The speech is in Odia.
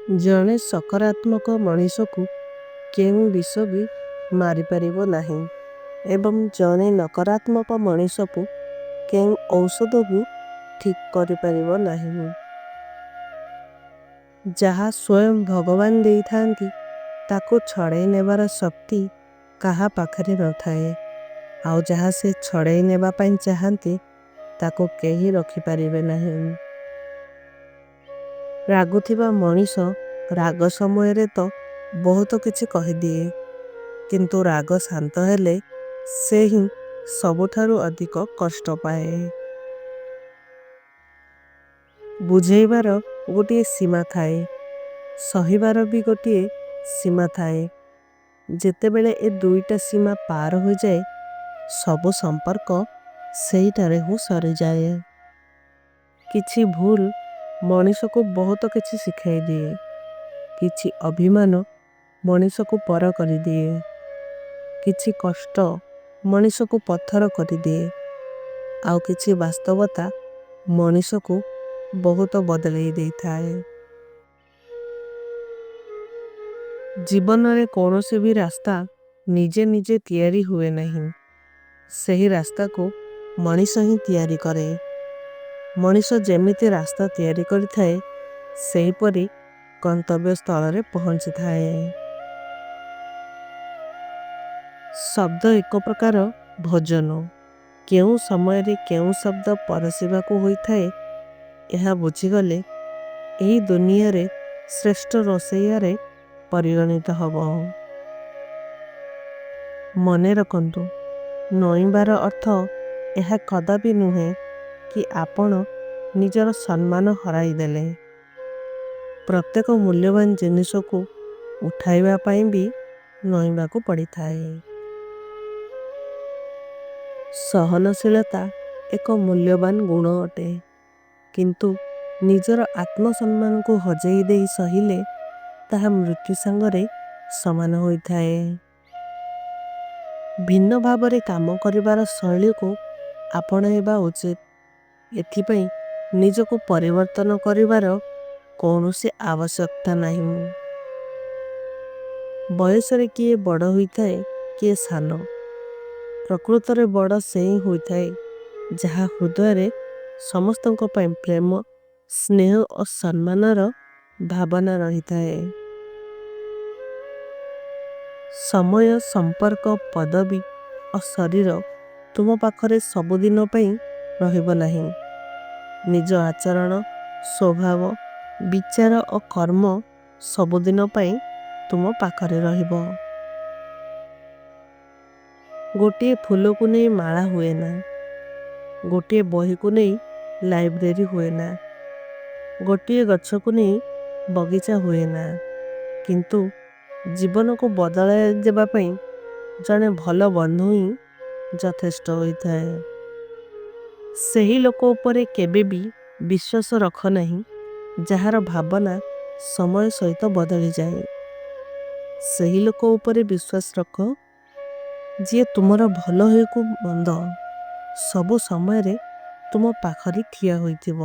ଜଣେ ସକାରାତ୍ମକ ମଣିଷକୁ କେଉଁ ବିଷ ବି ମାରିପାରିବ ନାହିଁ ଏବଂ ଜଣେ ନକାରାତ୍ମକ ମଣିଷକୁ କେଉଁ ଔଷଧ ବି ଠିକ୍ କରିପାରିବ ନାହିଁ। ଯାହା ସ୍ୱୟଂ ଭଗବାନ ଦେଇଥାନ୍ତି ତାକୁ ଛଡ଼େଇ ନେବାର ଶକ୍ତି କାହା ପାଖରେ ନଥାଏ, ଆଉ ଯାହା ସେ ଛଡ଼େଇ ନେବା ପାଇଁ ଚାହାନ୍ତି ତାକୁ କେହି ରଖିପାରିବେ ନାହିଁ। ରାଗୁଥିବା ମଣିଷ ରାଗ ସମୟରେ ତ ବହୁତ କିଛି କହିଦିଏ, କିନ୍ତୁ ରାଗ ଶାନ୍ତ ହେଲେ ସେ ହିଁ ସବୁଠାରୁ ଅଧିକ କଷ୍ଟ ପାଏ। ବୁଝେଇବାର ଗୋଟିଏ ସୀମା ଥାଏ, ସହିବାର ବି ଗୋଟିଏ ସୀମା ଥାଏ। ଯେତେବେଳେ ଏ ଦୁଇଟା ସୀମା ପାର ହୋଇଯାଏ ସବୁ ସମ୍ପର୍କ ସେଇଟାରେ ହିଁ ସରିଯାଏ। କିଛି ଭୁଲ ମଣିଷକୁ ବହୁତ କିଛି ଶିଖାଇ ଦିଏ, କିଛି ଅଭିମାନ ମଣିଷକୁ ପର କରିଦିଏ, କିଛି କଷ୍ଟ ମଣିଷକୁ ପଥର କରିଦିଏ, ଆଉ କିଛି ବାସ୍ତବତା ମଣିଷକୁ ବହୁତ ବଦଳେଇ ଦେଇଥାଏ। ଜୀବନରେ କୌଣସି ବି ରାସ୍ତା ନିଜେ ନିଜେ ତିଆରି ହୁଏ ନାହିଁ, ସେହି ରାସ୍ତାକୁ ମଣିଷ ହିଁ ତିଆରି କରେ। ମଣିଷ ଯେମିତି ରାସ୍ତା ତିଆରି କରିଥାଏ ସେହିପରି ଗନ୍ତବ୍ୟ ସ୍ଥଳରେ ପହଞ୍ଚିଥାଏ। ଶବ୍ଦ ଏକ ପ୍ରକାର ଭୋଜନ, କେଉଁ ସମୟରେ କେଉଁ ଶବ୍ଦ ପରଶିବାକୁ ହୋଇଥାଏ ଏହା ବୁଝିଗଲେ ଏହି ଦୁନିଆରେ ଶ୍ରେଷ୍ଠ ରୋଷେଇଆରେ ପରିଗଣିତ ହେବ। ମନେ ରଖନ୍ତୁ, ନଇଁବାର ଅର୍ଥ ଏହା କଦାପି ନୁହେଁ କି ଆପଣ ନିଜର ସମ୍ମାନ ହରାଇଦେଲେ। ପ୍ରତ୍ୟେକ ମୂଲ୍ୟବାନ ଜିନିଷକୁ ଉଠାଇବା ପାଇଁ ବି ନଇଁବାକୁ ପଡ଼ିଥାଏ। ସହନଶୀଳତା ଏକ ମୂଲ୍ୟବାନ ଗୁଣ ଅଟେ, କିନ୍ତୁ ନିଜର ଆତ୍ମସମ୍ମାନକୁ ହଜେଇ ଦେଇ ସହିଲେ ତାହା ମୃତ୍ୟୁ ସାଙ୍ଗରେ ସମାନ ହୋଇଥାଏ। ଭିନ୍ନ ଭାବରେ କାମ କରିବାର ଶୈଳୀକୁ ଆପଣାଇବା ଉଚିତ, ଏଥିପାଇଁ ନିଜକୁ ପରିବର୍ତ୍ତନ କରିବାର କୌଣସି ଆବଶ୍ୟକତା ନାହିଁ। ବୟସରେ କିଏ ବଡ଼ ହୋଇଥାଏ କିଏ ସାନ, ପ୍ରକୃତରେ ବଡ଼ ସେ ହିଁ ହୋଇଥାଏ ଯାହା ହୃଦୟରେ ସମସ୍ତଙ୍କ ପାଇଁ ପ୍ରେମ, ସ୍ନେହ ଓ ସମ୍ମାନର ଭାବନା ରହିଥାଏ। ସମୟ, ସମ୍ପର୍କ, ପଦବୀ ଓ ଶରୀର ତୁମ ପାଖରେ ସବୁଦିନ ପାଇଁ ରହିବ ନାହିଁ। ନିଜ ଆଚରଣ, ସ୍ୱଭାବ, ବିଚାର ଓ କର୍ମ ସବୁଦିନ ପାଇଁ ତୁମ ପାଖରେ ରହିବ। ଗୋଟିଏ ଫୁଲକୁ ନେଇ ମାଳା ହୁଏ ନା, ଗୋଟିଏ ବହିକୁ ନେଇ ଲାଇବ୍ରେରୀ ହୁଏ ନା, ଗୋଟିଏ ଗଛକୁ ନେଇ ବଗିଚା ହୁଏ ନା, କିନ୍ତୁ ଜୀବନକୁ ବଦଳାଇ ଦେବା ପାଇଁ ଜଣେ ଭଲ ବନ୍ଧୁ ହିଁ ଯଥେଷ୍ଟ ହୋଇଥାଏ। ସେହି ଲୋକ ଉପରେ କେବେ ବି ବିଶ୍ୱାସ ରଖ ନାହିଁ ଯାହାର ଭାବନା ସମୟ ସହିତ ବଦଳିଯାଏ। ସେହି ଲୋକ ଉପରେ ବିଶ୍ୱାସ ରଖ ଯିଏ ତୁମର ଭଲ ହେଉ କି ମନ୍ଦ ସବୁ ସମୟରେ ତୁମ ପାଖରେ ଠିଆ ହୋଇଥିବ।